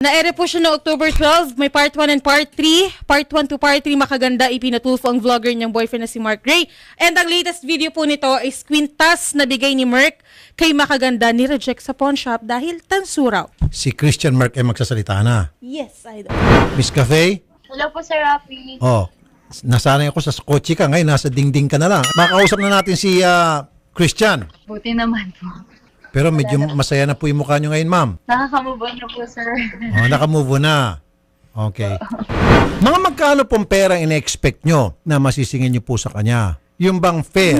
Na-ere po siya no October 12. May part 1 and part 3. Part 1 to part 3 makaganda ipinatulfo ang vlogger niyang boyfriend na si Mark Ray. And ang latest video po nito is kwintas na bigay ni Mark kay makaganda ni reject sa pawn shop dahil tansuraw. Si Christian Mark ay magsasalita na. Yes, idol. Miss Cafe? Hello po, Sir Rafi. Oh, nasanay ako sa kotse ka. Ngayon, nasa dingding ka na lang. Makausap na natin si Christian. Buti naman po. Pero medyo masaya na po yung mukha nyo ngayon, ma'am. Nakakamove on na po, sir. Oh, nakamove on na. Okay. Mga magkano pong pera ina-expect nyo na masisingin nyo po sa kanya? Yung bang fair,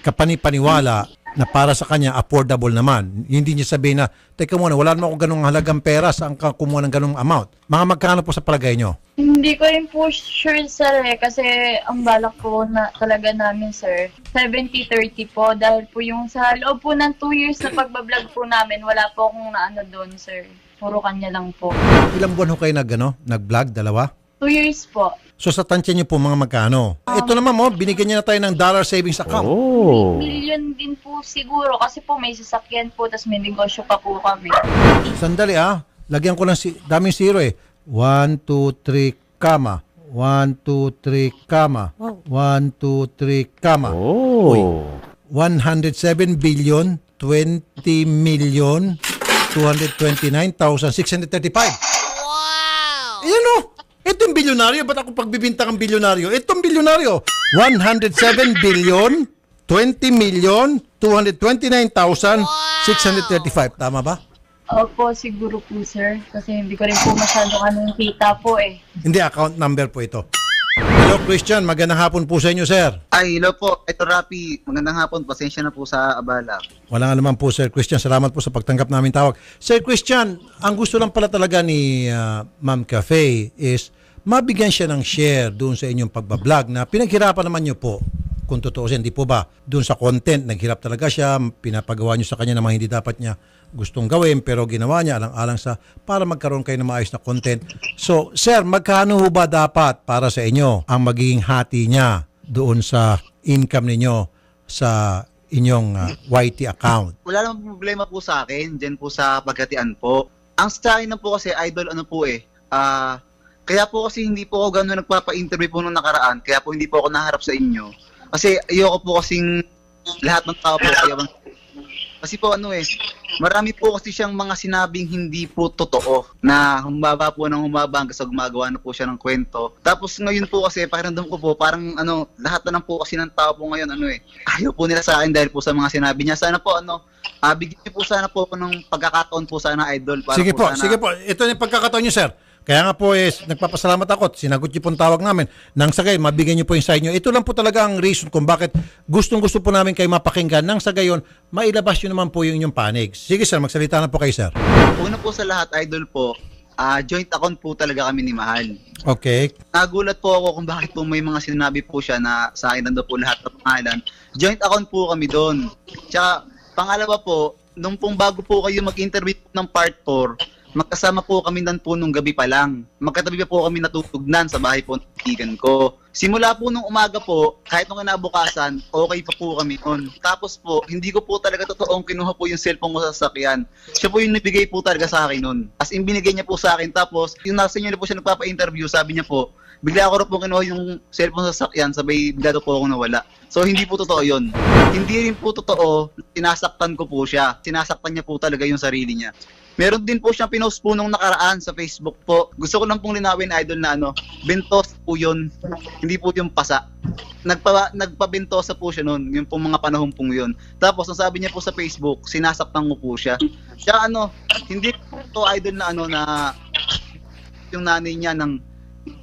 kapanipaniwala, na para sa kanya affordable naman. Hindi niya sabihin na, teka muna, wala naman ako ganung halagang pera, saan ka kumuha ng ganung amount? Mga magkano po sa palagay nyo? Hindi ko rin po sure, sir, kasi ang balak po na talaga namin, sir, 70-30 po. Dahil po yung sa loob po ng 2 years na pagbablog po namin, wala po akong naano doon, sir. Puro kanya lang po. Ilang buwan ho kayo nag-vlog? Dalawa? 2 years po. So sa tansya niyo po mga magkano? Ito naman mo, binigyan niya na tayo ng dollar savings account. Million din po siguro kasi po may sasakyan po tapos may negosyo pa po kami. Sandali lagyan ko lang daming zero eh. 1, 2, 3, comma. 1, 2, 3, comma. 1, 2, 3, comma. Uy, 107 billion, 20 million, 229,635. Wow! Ayan o! Itong bilyonaryo, ba't ako pagbibintang ang bilyonaryo? Itong bilyonaryo, 107 billion, 20 million, 229,635. Tama ba? Opo, siguro po, sir. Kasi hindi ko rin po masyadong yung kita po eh. Hindi, account number po ito. Hello, Christian. Magandang hapon po sa inyo, sir. Ay, hello po. Ito, Rapi. Magandang hapon. Pasensya na po sa abala. Walang anuman po, Sir Christian. Salamat po sa pagtanggap namin tawag. Sir Christian, ang gusto lang pala talaga ni Ma'am Cafe is mabigyan siya ng share doon sa inyong pagbablog na pinaghirapan naman niyo po. Kung totoo siya, hindi po ba? Doon sa content, naghirap talaga siya, pinapagawa niyo sa kanya na mga hindi dapat niya gustong gawin, pero ginawa niya alang-alang sa para magkaroon kayo ng maayos na content. So, sir, magkano ho ba dapat para sa inyo ang magiging hati niya doon sa income ninyo sa inyong YT account? Wala namang problema po sa akin. Diyan po sa paghatian po. Ang sa akin na po kasi, idol, kaya po kasi hindi po ako gano'n nagpapa-interview po nung nakaraan. Kaya po hindi po ako naharap sa inyo. Kasi ayoko po kasing lahat ng tao po. Kasi po marami po kasi siyang mga sinabing hindi po totoo. Na humaba po ng humaba hanggang sa gumagawa na po siya ng kwento. Tapos ngayon po kasi pakiramdam ko po parang lahat na lang po kasi ng tao po ngayon ayaw po nila sa akin dahil po sa mga sinabi niya. Sana po bigyan niyo po sana po ng pagkakataon po sana, idol. Para sige po, sana... sige po. Ito yung pagkakataon niyo, sir. Kaya nga po nagpapasalamat ako at sinagot niyo po ang tawag namin. Nang sa gayon, mabigyan niyo po yung side niyo. Ito lang po talaga ang reason kung bakit gustong-gusto po namin kayo mapakinggan. Nang sa gayon, mailabas niyo naman po yung inyong panig. Sige sir, magsalita na po kayo, sir. Una po sa lahat, idol po, joint account po talaga kami ni Mahal. Okay. Nagulat po ako kung bakit po may mga sinabi po siya na sa akin nando po lahat ng pangalan. Joint account po kami doon. Tsaka, pangalawa po, nung pong bago po kayo mag-interview ng part 4, magkasama po kami nan po nung gabi pa lang. Magkatabi pa po kami natutugnan sa bahay po ng kaibigan ko. Simula po nung umaga po, kahit nung kinabukasan, okay pa po kami noon. Tapos po, hindi ko po talaga totoong kinuha po yung cellphone ko sa sasakyan. Siya po yung nabigay po talaga sa akin noon. As in, binigay niya po sa akin. Tapos, yung nasa inyo na po siya nagpapa-interview, sabi niya po, bigla ako rin po kinuha yung cellphone sa sasakyan, sabay bigla po ako nawala. So, hindi po totoo yun. Hindi rin po totoo, sinasaktan ko po siya. Sinasaktan niya po talaga yung sarili niya. Meron din po siyang pinost po nung nakaraan sa Facebook po. Gusto ko lang pong linawin, idol, na bentos po yun. Hindi po yung pasa. Nagpabentosa po siya noon, yung pong mga panahon pong yun. Tapos, ang sabi niya po sa Facebook, sinasaktan ko po siya. Siya hindi po idol na na yung nanay niya ng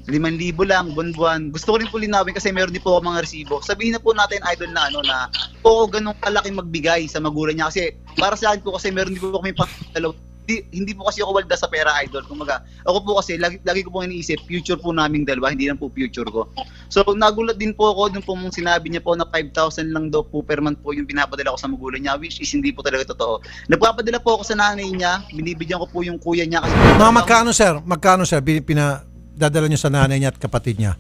5,000 lang, buwan-buwan. Gusto ko rin po linawin kasi meron din po ako mga resibo. Sabihin na po natin, idol, na po ganun kalaki magbigay sa magulang niya. Kasi para sa akin po kasi meron din po kami pang-dalaw. Hindi po kasi ako walda sa pera, idol. Kumaga, ako po kasi lagi ko po iniisip future po naming dalawa, hindi lang po future ko. So nagulat din po ako nung po sinabi niya po na 5,000 lang daw po per month po yung pinapadala ko sa magulang niya, which is hindi po talaga totoo. Nagpapadala po ako sa nanay niya, binibigyan ko po yung kuya niya kasi Magkano sir dadala niyo sa nanay niya at kapatid niya?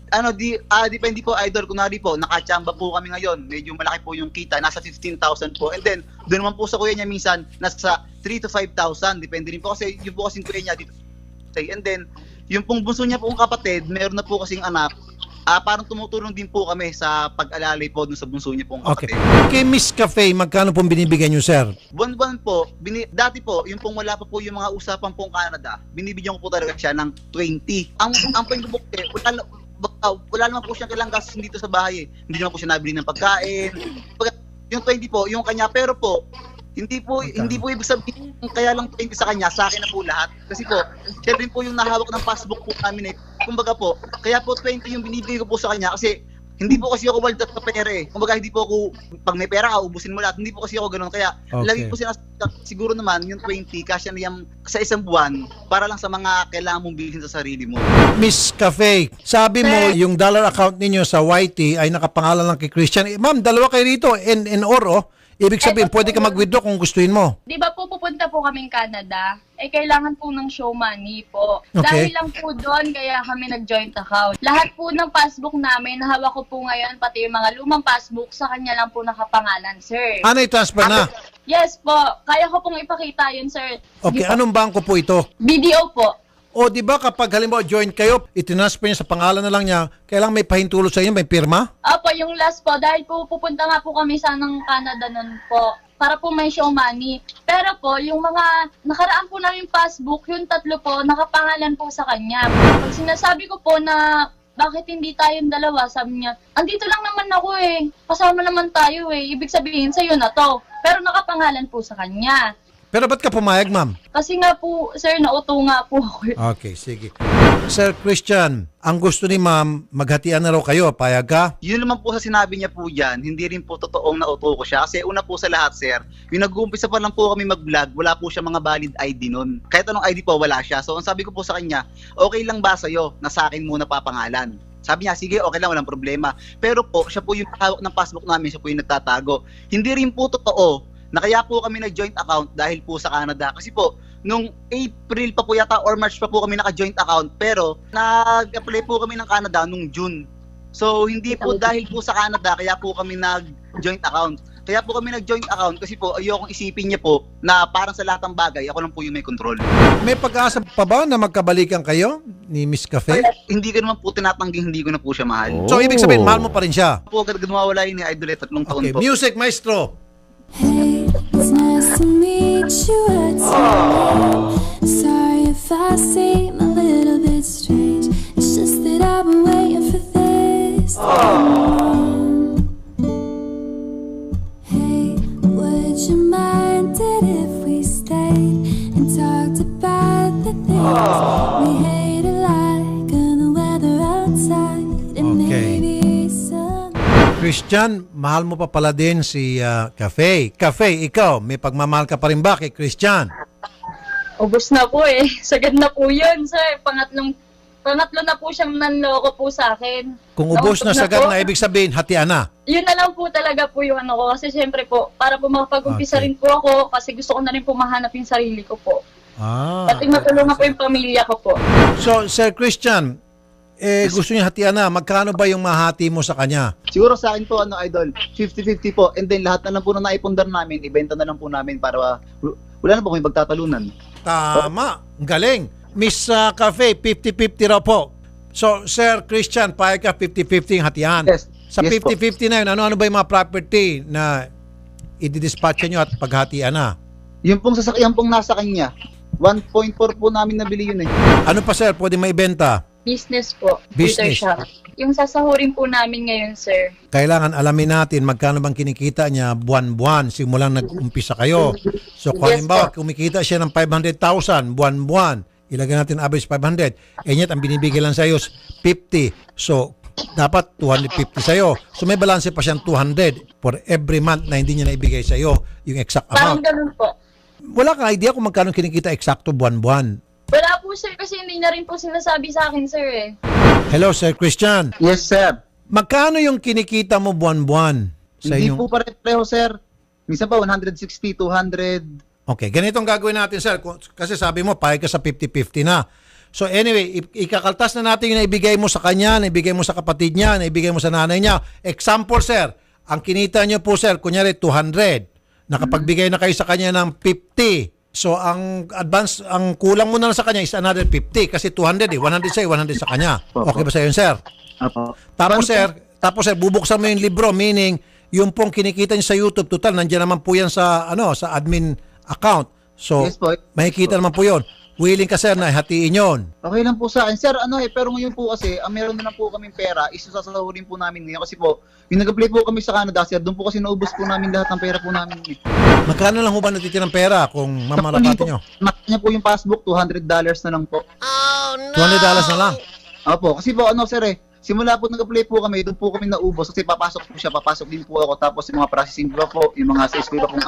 Depende po, idol. Kunwari po, nakachamba po kami ngayon. Medyo malaki po yung kita. Nasa 15,000 po. And then, doon naman po sa kuya niya minsan, nasa 3 to 5,000. Depende rin po kasi yung po kasing kuya niya dito. And then, yung pong bunso niya pong kapatid, meron na po kasing anak. Parang tumutulong din po kami sa pag-alalay po dun sa bunso niya pong Okay. kapatid. Kay Miss Cafe, magkano pong binibigyan nyo, sir? Buwan-buwan po, dati po, yung pong wala pa po yung mga usapan pong Canada, binibigyan ko po talaga siya ng 20. Ang point ko po, wala naman po siyang kailang gastos dito sa bahay. Hindi naman po siya nabili ng pagkain. Yung 20 po, yung kanya, pero po, hindi po ibig sabihin kaya lang 20 sa kanya, sa akin na po lahat. Kasi po, siya rin po yung nahawak ng passbook po namin eh. Kumbaga po, kaya po 20 yung binibigay ko po sa kanya kasi hindi po kasi ako wild at pera eh. Kumbaga hindi po ako, pag may pera ka, ubusin mo lahat. Hindi po kasi ako ganoon. Kaya lagi po siguro naman yung 20, kasya na yung sa isang buwan para lang sa mga kailangan mong bilhin sa sarili mo. Miss Cafe, sabi mo yung dollar account ninyo sa YT ay nakapangalan lang kay Christian. Ma'am, dalawa kayo rito, N&OR oh. Ibig sabihin, pwede ka mag-withdraw kung gustuin mo. Di ba po pupunta po kaming Canada? Kailangan po ng show money po. Okay. Dahil lang po doon, kaya kami nag-joint account. Lahat po ng passbook namin, hawak ko po ngayon, pati yung mga lumang passbook, sa kanya lang po nakapangalan, sir. I-transfer na? Yes po. Kaya ko pong ipakita yun, sir. Okay, Sige po. anong bangko po ito? BDO po. O di ba kapag halimbawa join kayo, itinransfer niya sa pangalan na lang niya, kailangan may pahintulot sa inyo, may pirma? Opo, yung last po, dahil po pupunta nga po kami sa ng Canada nun po, para po may show money. Pero po, yung mga nakaraan po namin passbook, yung 3 po, nakapangalan po sa kanya. Pag sinasabi ko po na bakit hindi tayong dalawa, sabi niya, andito lang naman ako eh, kasama naman tayo eh, ibig sabihin sa'yo na to. Pero nakapangalan po sa kanya. Pero ba't ka pumayag, ma'am? Kasi nga po, sir, nauto nga po ako. Okay, sige. Sir Christian, ang gusto ni ma'am, maghatian na raw kayo, payag ka? Yun naman po sa sinabi niya po dyan, hindi rin po totoong nauto ko siya. Kasi una po sa lahat, sir, yung nag-uumpisa pa lang po kami mag-vlog, wala po siya mga valid ID nun. Kahit anong ID po, wala siya. So, ang sabi ko po sa kanya, okay lang ba sa'yo na sa akin muna papangalan? Sabi niya, sige, okay lang, walang problema. Pero po, siya po yung hawak ng passbook namin, siya po yung nagtatago. Hindi rin po totoo na kaya po kami nag-joint account dahil po sa Canada. Kasi po, nung April pa po yata or March pa po kami naka-joint account, pero nag-apply po kami ng Canada nung June. So, hindi po dahil po sa Canada, kaya po kami nag-joint account. Kaya po kami nag-joint account kasi po ayokong isipin niya po na parang sa lahat ng bagay, ako lang po yung may control. May pag-asa pa ba na magkabalikan kayo ni Miss Cafe? Hindi ko naman po tinatangging hindi ko na po siya mahal. So, ibig sabihin, mahal mo pa rin siya? Po, agad mawawala yun ni Idol 3 taon Okay, po. music, maestro! Hey, it's nice to meet you. What's your name? Sorry if I seem a little bit strange. It's just that I've been waiting for this. Hey, would you mind it if we stayed and talked about the things we hate alike and the weather outside and Okay. maybe some. Christian, mahal mo pa pala din si Cafe. Cafe, ikaw, may pagmamahal ka pa rin ba kay Christian? Ubus na po eh. Sagad na po yun, sir. Pangatlo na po siyang nanloko po sa akin. Kung ubos na Nausap sagad po. na, ibig sabihin, hatian na. Yun na lang po talaga po yung ano ko. Kasi syempre po, para po makapag-umpisa Okay. rin po ako, kasi gusto ko na rin po mahanap yung sarili ko po. Pati Ah. matulungan po yung pamilya ko po. So, Sir Christian, gusto niya hatian na. Magkano ba yung mahati mo sa kanya? Siguro sa akin po, Idol, 50-50 po. And then lahat na lang po na naipundar namin, ibenta na lang po namin para wala na po kami pagtatalunan. Tama. Ang galing. Miss Cafe, 50-50 raw po. So, Sir Christian, payag ka 50-50 yung hatian. Yes. Sa Yes po. 50-50 na yun, ano-ano ba yung mga property na i-dispatch nyo at paghatian na? Yung pong sasakyan pong nasa kanya, 1.4 po namin nabili yun eh. Ano pa, sir, pwede maibenta? Business po. Business. Computer shop. Yung sasahurin po namin ngayon, sir. Kailangan alamin natin magkano bang kinikita niya buwan-buwan simulang nag-umpisa kayo. So kung Yes, halimbawa kumikita siya ng 500,000 buwan-buwan, ilagay natin average 500, yet ang binibigay lang sa iyo is 50. So dapat 250 sa iyo. So may balanse pa siyang 200 for every month na hindi niya naibigay sa iyo yung exact Parang amount. ganun po. Wala kang idea kung magkano kinikita eksakto buwan-buwan. Wala po, sir, kasi hindi na rin po sinasabi sa akin, sir eh. Hello, Sir Christian. Yes, sir. Magkano yung kinikita mo buwan-buwan sa Hindi inyong... po pare-pareho, sir. Minsan pa 160, 200. Okay, ganitong gagawin natin, sir. Kasi sabi mo, payag ka sa 50-50 na. So anyway, ikakaltas na natin yung naibigay mo sa kanya, naibigay mo sa kapatid niya, naibigay mo sa nanay niya. Example, sir, ang kinita niyo po, sir, kunyari 200. Nakapagbigay na kayo sa kanya ng 50. So ang advance, ang kulang mo na lang sa kanya is another 50 kasi 200 eh. 100 sa'yo, 100 sa kanya. Okay ba sa yun, sir? Opo. Tapos sir, bubuksan mo yung libro, meaning yung pong kinikita niyo sa YouTube, total, nandiyan naman po yan sa, sa admin account. So, Yes po. makikita naman po yun. Willing ka, sir, na hatiin yun. Okay lang po sa akin. Sir, pero ngayon po kasi, meron na lang po kaming pera, isasasahurin po namin ngayon. Kasi po, yung nag-apply po kami sa Canada, sir, doon po kasi naubos po namin lahat ng pera po namin. Magkano lang ho ba natitirang pera kung mamarapati nyo? Nakanya po yung passbook, $200 na lang po. $200 na lang. Opo, kasi po, simula po nag-apply po kami, doon po kami naubos kasi papasok po siya, papasok din po ako. Tapos yung mga processing po, yung mga sa eskwela kung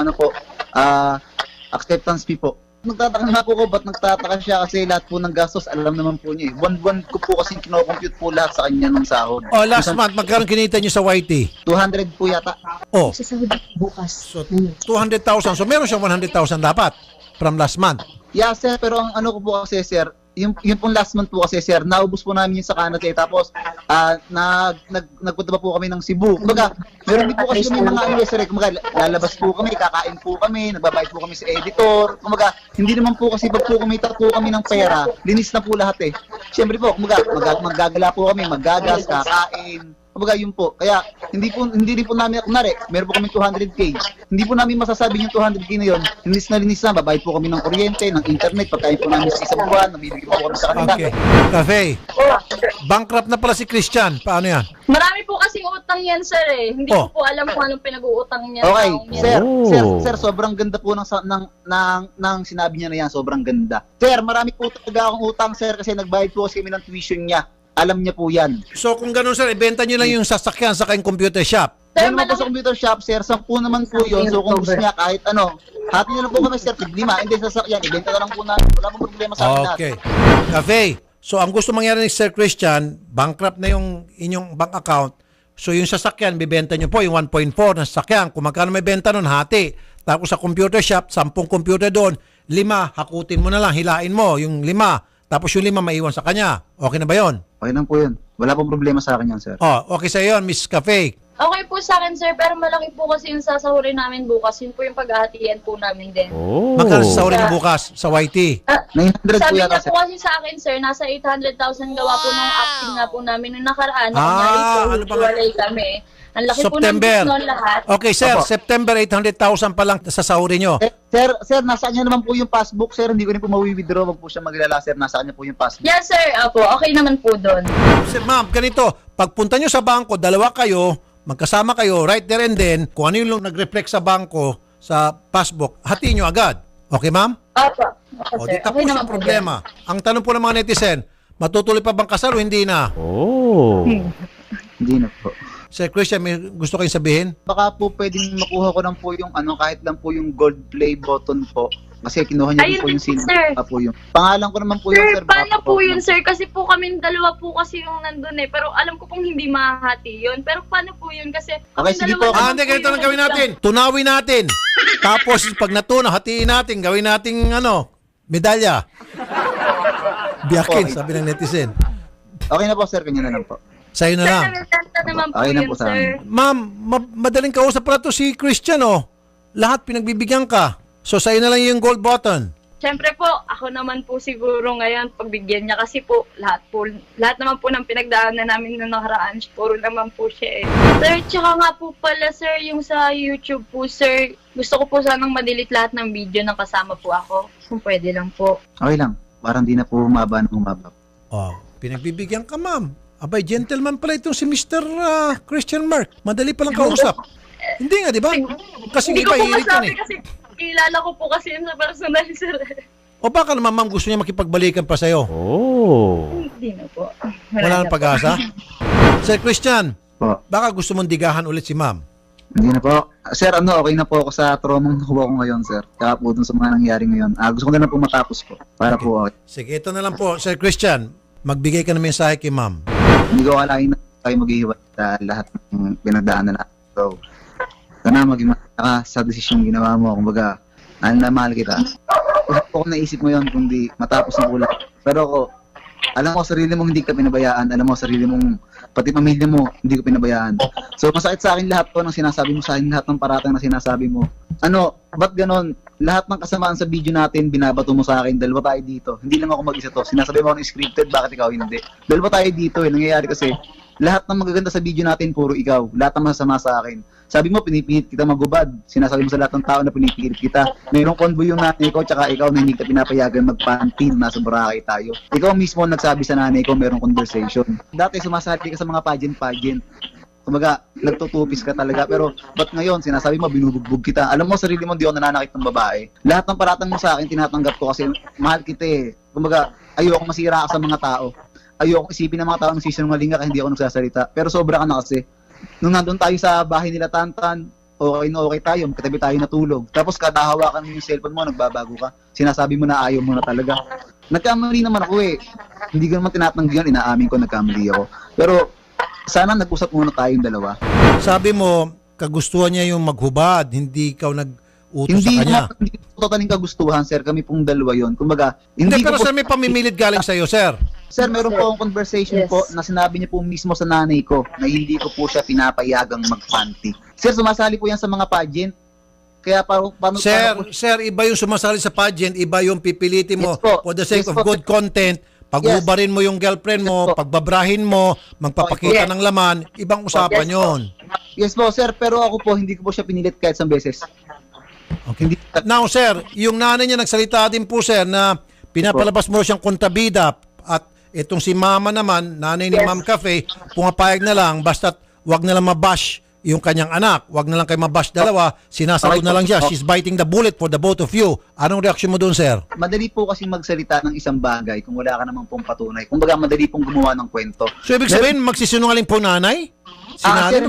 acceptance fee po. Nagtataka na po ko, ba't nagtataka siya kasi lahat po ng gastos, alam naman po niya eh. Buwan-buwan ko po kasi kino-compute po lahat sa kanya ng sahod. Oh, last month, magkano kinita nyo sa YT? 200 po yata. Oh, bukas. so 200,000. So meron siyang 100,000 dapat from last month. Yeah, sir, pero ang ko po kasi, sir, yung pong last month po kasi, sir, naubos po namin yung sa Canada eh. Tapos, nagpunta pa po kami ng Cebu. Kumbaga, meron din po kasi kami mga sir, kumbaga, lalabas po kami, kakain po kami, nagbabayad po kami sa editor. Kumbaga, hindi naman po kasi pag po kumita po kami ng pera, linis na po lahat eh. Siyempre po, kumbaga, maggagala po kami, maggagas, kakain. Kumbaga yun po. Kaya hindi rin po namin, kunwari, meron po kami 200k. Hindi po namin masasabi yung 200k na yun. Linis na, babayad po kami ng kuryente, ng internet, pagkain po namin sa isang buwan, nabibigay po kami sa kanila. Okay. Cafe, bankrupt na pala si Christian. Paano yan? Marami po kasing utang yan, sir eh. Hindi Oh. ko po alam kung anong pinag-uutang niya. Okay, taong yan. sir, sobrang ganda po ng sinabi niya na yan, sobrang ganda. Sir, marami po talaga akong utang, sir, kasi nagbayad po kasi kami ng tuition niya. Alam niya po yan. So kung ganun, sir, ibenta nyo lang yung sasakyan sa kayong computer shop. Sir, Doon naman po sa computer shop, sir, 10 naman po yun. So kung gusto niya kahit hati na lang po kami, sir, 5, hindi sasakyan, ibenta na lang po natin. Wala pong problema sa akin. Okay. Cafe, so ang gusto mangyari ni Sir Christian, bankrupt na yung inyong bank account. So yung sasakyan, bibenta nyo po yung 1.4 na sasakyan. Kung magkano may benta nun, hati. Tapos sa computer shop, 10 computer doon, 5, hakutin mo na lang, hilain mo yung 5. Tapos yung 5 maiwan sa kanya. Okay na ba yon? Okay lang po yun. Wala pong problema sa akin yan, sir. Oh, okay sa yon, Miss Cafe. Okay po sa akin, sir, pero malaki po kasi yung sasahurin namin bukas. Yun po yung paghahatian po namin din. Magkano sa saurin mo bukas sa YT? 900 po Sabi yata, niya sir. po kasi sa akin, sir, nasa 800,000 gawa po ng acting nga po namin nung nakaraan. Ah, Nangyari po, ano pa nga? hiwalay kami. Ang laki September. po ng noon lahat. Okay, sir, Opo. September 800,000 pa lang sa saurin nyo. Sir, nasa kanya naman po yung passbook, sir. Hindi ko rin po mawi-withdraw. Wag po siya maglala, sir. Nasa kanya po yung passbook. Yes, sir. Apo, okay naman po doon. Sir, ma'am, ganito, pagpunta nyo sa bangko, dalawa kayo, magkasama kayo, right there and then, kung ano yung nag-reflect sa bangko, sa passbook, hatiin nyo agad. Okay, ma'am? Apo. O, Opo, di sir. tapos Okay yung naman po problema. Ang tanong po ng mga netizen, matutuloy pa bang kasal o hindi na? Hindi na po. Sir Christian, may gusto kayong sabihin? Baka po pwedeng makuha ko lang po yung kahit lang po yung gold play button po. Kasi kinuha niya Ayun po yung din po, silver. sir. Po yung pangalan ko naman po yun, Sir, sir. paano Baka po yun, sir? Kasi po kami dalawa po kasi yung nandun eh. Pero alam ko pong hindi mahahati yun. Pero paano po yun? Kasi Okay, sige po. Hindi, ganito lang gawin natin. Tunawin natin. Tapos, pag natunaw, hatiin natin. Gawin natin, medalya. Biyakin, sabi ng netizen. Okay na po, sir. Kanya na lang po. Sa'yo na Sir, lang. nagkanta naman po Okay na yun, po sa sir. amin. Ma'am, madaling kausap pala to si Christian, oh. Lahat pinagbibigyan ka. So, sa'yo na lang yung gold button. Siyempre po, ako naman po siguro ngayon pagbigyan niya kasi po lahat naman po ng pinagdaanan namin noong nakaraan, puro naman po siya eh. Sir, tsaka nga po pala sir, yung sa YouTube po sir, gusto ko po sanang madelete lahat ng video na kasama po ako. Kung pwede lang po. Okay lang. Parang di na po humaba ng humaba. Oh, pinagbibigyan ka, ma'am. Abay, gentleman pala itong si Mr. Christian Mark. Madali palang kausap. Hindi nga, di ba? Kasi Hindi iba ko po hirit yan masabi eh. kasi kilala ko po kasi yun sa personal sir. O baka naman, ma'am, gusto niya makipagbalikan pa sa'yo. Hindi na po. Wala nang pag-asa? Sir Christian, Po. baka gusto mong digahan ulit si ma'am. Hindi na po. Sir, okay na po ako sa traumang nakuha ko ngayon, sir. Kaya po dun sa mga nangyari ngayon. Gusto ko na lang po matapos po. Para po okay. Sige, ito na lang po. Sir Christian, magbigay ka ng mensahe kay ma'am. Hindi ko akalain na tayo maghihiwalay sa lahat ng pinagdaanan natin. So, sana maging masaya ka sa desisyon ginawa mo. Kumbaga, mahal kita. Wala po akong naisip mo yun kundi matapos ng ulan. Pero ako, alam mo sarili mong hindi ka pinabayaan. Alam mo sarili mong, pati pamilya mo, hindi ko pinabayaan. So, masakit sa akin lahat po ng sinasabi mo sa akin, lahat ng paratang na sinasabi mo. Ba't ganon? lahat ng kasamaan sa video natin, binabato mo sa akin, dalawa tayo dito. Hindi lang ako mag-isa to. Sinasabi mo ako ng scripted, bakit ikaw hindi? Dalawa tayo dito eh. Nangyayari kasi, lahat ng magaganda sa video natin, puro ikaw. Lahat ng masasama sa akin. Sabi mo, pinipilit kita magubad. Sinasabi mo sa lahat ng tao na pinipilit kita. Mayroong convoy yung nanay ko, tsaka ikaw na hindi ka pinapayagan magpanty, nasa Boracay tayo. Ikaw mismo ang nagsabi sa nanay ko, mayroong conversation. Dati sumasali ka sa mga pageant. Kumbaga, nagtutupis ka talaga. Pero, ba't ngayon, sinasabi mo, binubugbog kita. Alam mo, sarili mo, di ako nananakit ng babae. Lahat ng paratang mo sa akin, tinatanggap ko kasi mahal kita eh. Kumbaga, ayoko masira ka sa mga tao. Ayoko isipin ng mga tao na sisinungaling ka kasi hindi ako nagsasalita. Pero sobra ka na kasi. Nung nandun tayo sa bahay nila Tantan, okay na okay tayo, katabi tayo natulog. Tapos kada hawakan mo yung cellphone mo, nagbabago ka. Sinasabi mo na ayaw mo na talaga. Nagkamali naman ako eh. Hindi ko naman tinatanggihan, inaamin ko nagkamali ako. Pero sana nag-usap muna tayong dalawa. Sabi mo, kagustuhan niya yung maghubad, hindi ikaw nag-utos sa kanya. Hindi ko totaling kagustuhan, sir. Kami pong dalawa yon. Kumbaga, Hindi, ko pero po, sir, may pamimilit galing sa'yo, sir. sir, meron po akong conversation Yes. po na sinabi niya po mismo sa nanay ko na hindi ko po siya pinapayagang magpanty. Sir, sumasali po yan sa mga pageant. Kaya paano Sir, iba yung sumasali sa pageant, iba yung pipilitin mo Yes po. for the sake Yes of po. good content. Paghubarin mo yung girlfriend mo, Yes po. pagbabrahin mo, magpapakita Yes. ng laman, ibang usapan Yes po. yon. Yes po, sir, pero ako po hindi ko po siya pinilit kahit isang beses. Hindi Now, sir, yung nanay niya nagsalita din po, sir, na pinapalabas mo siyang kontabida at itong si mama naman, nanay ni Yes. Ma'am Cafe, pumapayag na lang, basta't wag na lang mabash yung kanyang anak, wag na lang kayo mabash dalawa, sinasagot na lang siya, she's biting the bullet for the both of you. Anong reaksyon mo doon, sir? madali po kasi magsalita ng isang bagay kung wala ka namang pong patunay. Kumbaga madali pong gumawa ng kwento. So, ibig sabihin, magsisinungaling po nanay? Si nanay?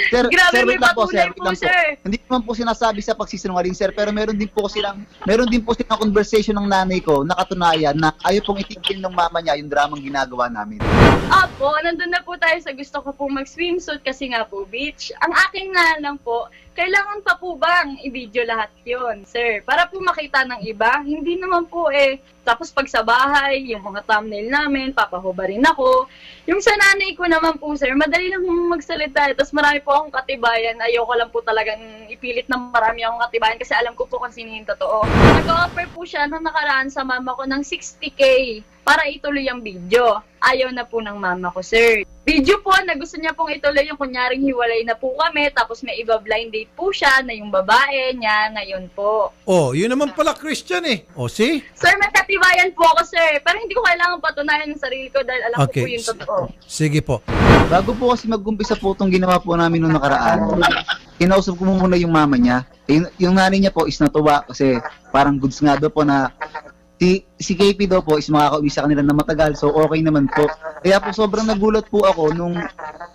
Sir, Grabe, sir, may wait lang po, patunay sir, po, wait lang po. sir. Hindi naman po sinasabi sa pagsisinungaling, sir, pero meron din po silang conversation ng nanay ko na katunayan na ayaw pong itigil ng mama niya yung dramang ginagawa namin. Apo, nandun na po tayo sa gusto ko pong mag-swimsuit kasi nga po beach. Ang akin nga lang po, kailangan pa po bang i-video lahat yon, sir? Para po makita ng iba? Hindi naman po eh. Tapos pag sa bahay, yung mga thumbnail namin, papahubarin ako. Yung sa nanay ko naman po, sir, madali lang magsalita. Tapos marami po akong katibayan. Ayoko lang po talagang ipilit ng marami akong katibayan kasi alam ko po kung sino yung totoo. Nag-offer po siya nung nakaraan sa mama ko ng 60K para ituloy ang video. Ayaw na po ng mama ko, sir. Video po na gusto niya pong ituloy yung kunyaring hiwalay na po kami, tapos may iba blind date po siya na yung babae niya ngayon po. Oh, yun naman pala Christian eh. Oh, see? Sir, may katibayan po ako, sir. Pero hindi ko kailangan patunayan ng sarili ko dahil alam ko po yung totoo. Sige po. Bago po kasi mag-umpisa po itong ginawa po namin nung nakaraan, kinausap ko muna yung mama niya. Yung nanay niya po is natuwa kasi parang goods nga daw po na si KP daw po is makakauwi sa kanila na matagal, so okay naman po. Kaya po sobrang nagulat po ako nung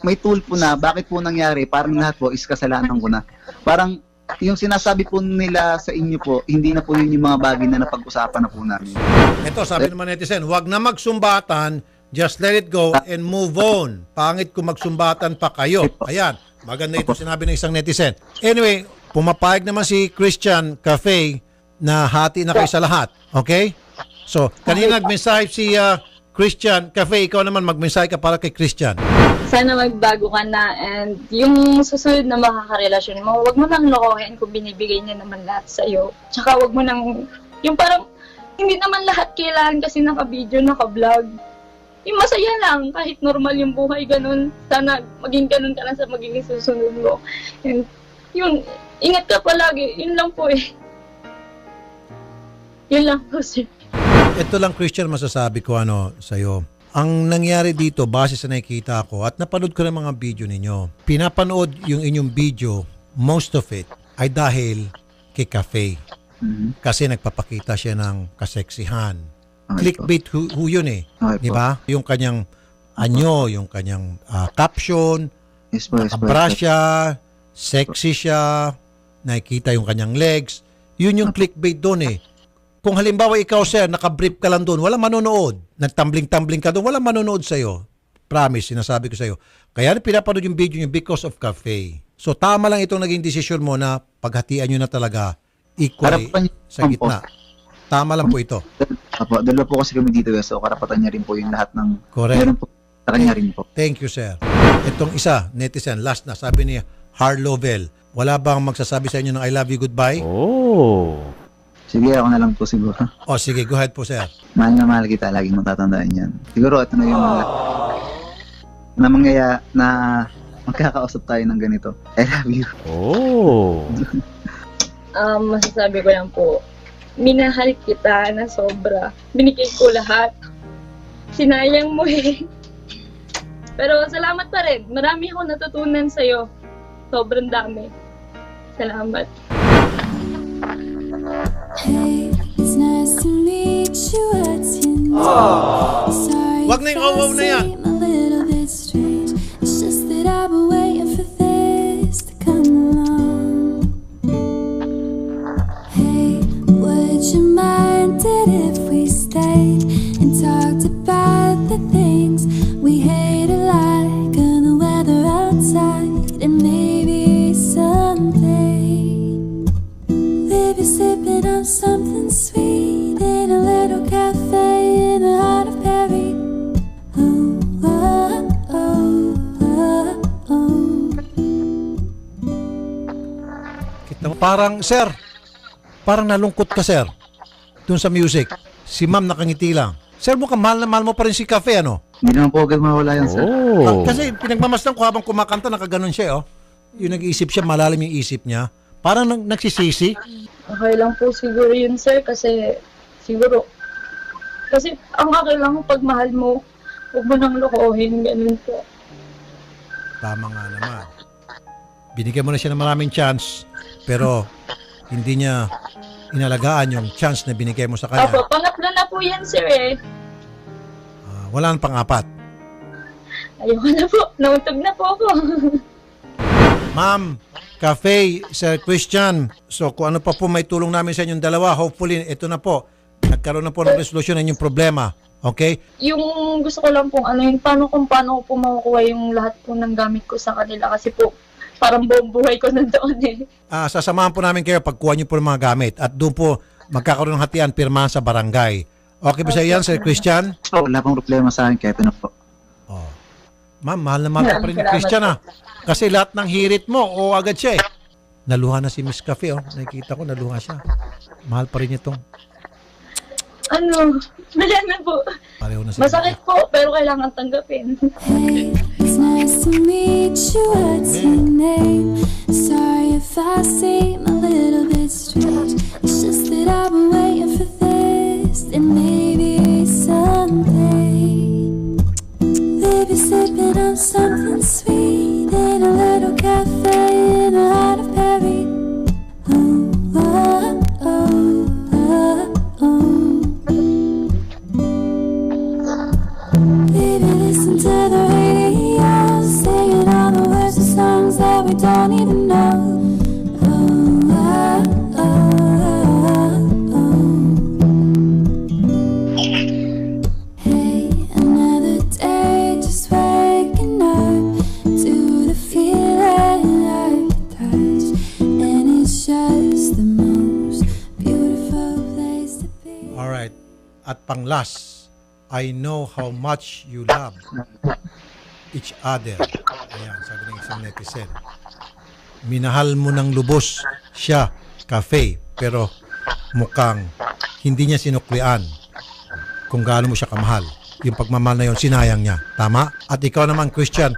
may tool po na bakit po nangyari, parang lahat po is kasalanan ko na. Parang yung sinasabi po nila sa inyo po, hindi na po yun yung mga bagay na napag-usapan na po namin. Ito, sabi naman netizen, wag na magsumbatan, just let it go and move on. Pangit kung magsumbatan pa kayo. Ayan, maganda ito sinabi ng isang netizen. Anyway, pumapayag naman si Christian Cafe na hati na kayo sa lahat. Okay? So, kanina nagmensahe si Christian Cafe, ikaw naman magmensahe ka para kay Christian. Sana magbago ka na and yung susunod na makakarelasyon mo, wag mo nang lokohin kung binibigay niya naman lahat sa'yo. Tsaka wag mo nang, yung parang, hindi naman lahat kailangan kasi naka-video, naka-vlog. Yung masaya lang, kahit normal yung buhay, ganun. Sana maging ganun ka lang sa magiging susunod mo. And yun, ingat ka palagi. Yun lang po eh. Yun lang po, sir. Ito lang Christian masasabi ko sa'yo. Ang nangyari dito base sa nakikita ko at napanood ko ng mga video ninyo. Pinapanood yung inyong video, most of it ay dahil kay Cafe. Kasi nagpapakita siya ng kaseksihan. Clickbait ho yun eh. Okay Di po. ba? Yung kanyang yung kanyang caption, Yes po, yes po. abra siya, sexy siya, nakikita yung kanyang legs. Yun yung clickbait doon eh. Kung halimbawa ikaw, sir, nakabrief ka lang doon, walang manonood. Nagtumbling-tumbling ka doon, walang manonood sa'yo. Promise, sinasabi ko sa'yo. Kaya pinapanood yung video niyo because of Cafe. So tama lang itong naging desisyon mo na paghatian nyo na talaga equally Harapan niyo sa gitna. Tama lang po ito. Apo, dalawa po kasi kami dito, so karapatan niya rin po yung lahat ng Correct. meron po sa kanya rin po. Thank you, sir. Itong isa, netizen, last na, sabi niya, Harlovel, Wala bang magsasabi sa inyo ng I love you, goodbye? Sige, ako na lang po siguro. O sige, go ahead po, sir. Mahal na mahal kita, lagi mong tatandaan yan. Siguro ito na yung na mangyaya na magkakausap tayo ng ganito. I love you. Masasabi ko lang po, minahal kita na sobra. Binigay ko lahat. Sinayang mo eh. Pero salamat pa rin. Marami akong natutunan sa'yo. Sobrang dami. Salamat. Hey, it's nice to meet you. What's your name? Sorry Wag na yung if I wow na yan. seem a little bit strange. It's just that I've been waiting for this to come along. Hey, would you mind it if we stayed and talked about the things we hated, like the weather outside, and maybe someday we'll be sipping on something sweet in a little cafe in the heart of Paris. Oh, oh, oh, oh, oh. Kita mo, parang, sir, parang nalungkot ka, sir, dun sa music. Si ma'am nakangiti lang. Sir, mukhang mahal na mahal mo pa rin si Cafe, ano? Hindi naman po agad mawala yan, sir. Kasi pinagmamasdan ko habang kumakanta, nakaganon siya, oh. Yung nag-iisip siya, malalim yung isip niya. Parang nagsisisi. Okay lang po siguro yun, sir, kasi siguro. Kasi ang okay lang pag mahal mo, huwag mo nang lokohin, ganun po. Tama nga naman. Binigyan mo na siya ng maraming chance, pero hindi niya inalagaan yung chance na binigay mo sa kanya. Opo, pangatlo na po yan, sir, eh. Wala nang pang-apat. Ayoko na po, nauntog na po ako. Ma'am, Cafe, Sir Christian, so kung ano pa po may tulong namin sa inyong dalawa, hopefully, ito na po. Nagkaroon na po ng resolusyon ng inyong problema. Okay? Yung gusto ko lang pong ano, yung paano ko po makukuha yung lahat po ng gamit ko sa kanila kasi po parang buong buhay ko nandoon eh. Sasamahan po namin kayo pagkuha niyo po ng mga gamit at doon po magkakaroon ng hatian, pirmahan sa barangay. Okay ba sa yan, Sir Christian? Wala pong problema sa akin, kaya ito na po. Oh. Ma'am, mahal na mahal ka pa rin ni Christian, ah. Kasi lahat ng hirit mo, o agad siya eh. Naluha na si Miss Cafe, oh. Nakikita ko, naluha siya. Mahal pa rin itong. Ano, wala na po. Pareho na sila. Masakit po, pero kailangan tanggapin. Hey, it's nice to meet you. What's your name? Sorry if I seem a little bit strange. It's just that I've been waiting for this, and maybe someday we'll be sipping on something sweet in a little cafe in the heart of Paris. Oh, oh, oh, oh, oh. Baby, listen to the radio, singing all the words of songs that we don't even know. Oh, oh, oh, oh. Hey, another day just waking up to the feeling of touch, and it's just the most beautiful place to be. Alright. At pang last, I know how much you love each other. Ayan, sabi ng isang netizen. Minahal mo ng lubos siya, Cafe, pero mukhang hindi niya sinuklian kung gaano mo siya kamahal. Yung pagmamahal na yun, sinayang niya. Tama? At ikaw naman, Christian,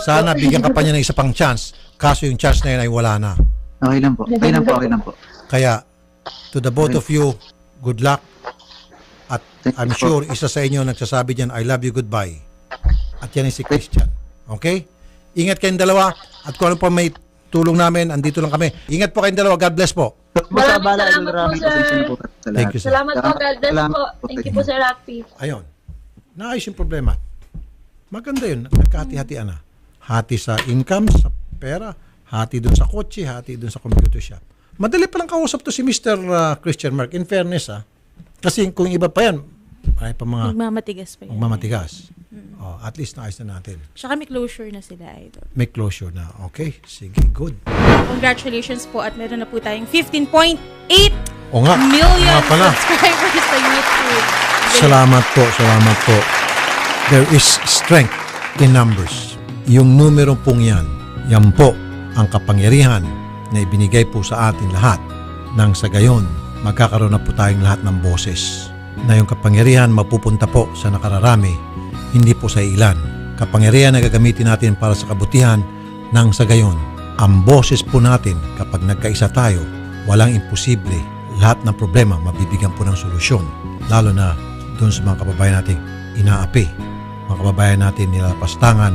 sana bigyan ka pa niya ng isa pang chance. Kaso yung chance na yun ay wala na. Okay lang po. Okay lang po, okay lang po. Kaya, to the both of you, good luck. At I'm sure isa sa inyo nagsasabi diyan, I love you, goodbye. At yan ay si Christian. Okay? Ingat kayong dalawa. At kung ano pa may tulong namin, andito lang kami. Ingat po kayong dalawa. God bless po. Maraming salamat po, sir. Thank you, sir. Salamat po, God bless po. Thank you po, Sir Rafi. Ayun. Naayos yung problema. Maganda yun. Nagkahati-hatian na. Hati sa income, sa pera. Hati dun sa kotse. Hati dun sa computer shop. Madali palang kausap to si Mr. Christian Mark. In fairness, kasi kung iba pa yan, ay pa mga Magmamatigas pa yun. magmamatigas. Oh, at least naayos na natin. Tsaka may closure na sila, idol. May closure na. Okay. Sige, good. Congratulations po at meron na po tayong 15.8 O nga. million Nga pala. subscribers sa YouTube. Salamat po. Salamat po. There is strength in numbers. Yung numero pong yan po ang kapangyarihan na ibinigay po sa atin lahat, nang sa gayon magkakaroon na po tayong lahat ng boses, na yung kapangyarihan mapupunta po sa nakararami, hindi po sa ilan. Kapangyarihan na gagamitin natin para sa kabutihan, nang sa gayon ang boses po natin, kapag nagkaisa tayo, walang imposible. Lahat ng problema mabibigyan po ng solusyon, lalo na doon sa mga kababayan nating inaapi, mga kababayan natin nilapastangan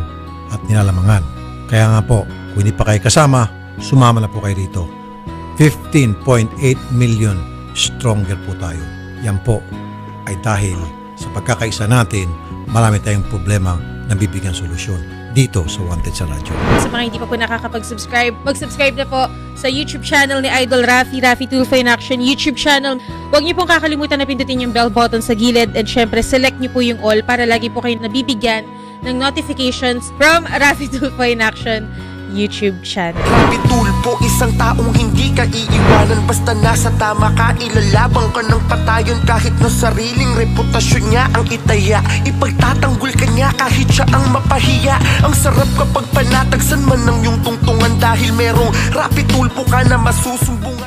at nilalamangan. Kaya nga po, kung hindi pa kayo kasama, sumama na po kayo rito. 15.8 million stronger po tayo. Yan po ay dahil sa pagkakaisa natin, marami tayong problema na bibigyan solusyon dito sa Wanted sa Radyo. Sa mga hindi pa po nakakapag-subscribe, mag-subscribe na po sa YouTube channel ni Idol Rafi Tulfo in Action YouTube channel. Huwag niyo pong kakalimutan na pindutin yung bell button sa gilid, and syempre select niyo po yung all para lagi po kayo nabibigyan ng notifications from Rafi Tulfo in Action YouTube channel. Rafi Tulfo, isang taong hindi ka iiwanan. Basta nasa tama ka, ilalabang ka ng patayon. Kahit na sariling reputasyon niya ang itaya, ipagtatanggol ka niya kahit siya ang mapahiya. Ang sarap kapag panatagsan man ng iyong tungtungan, dahil merong Rafi Tulfo ka na masusumbong.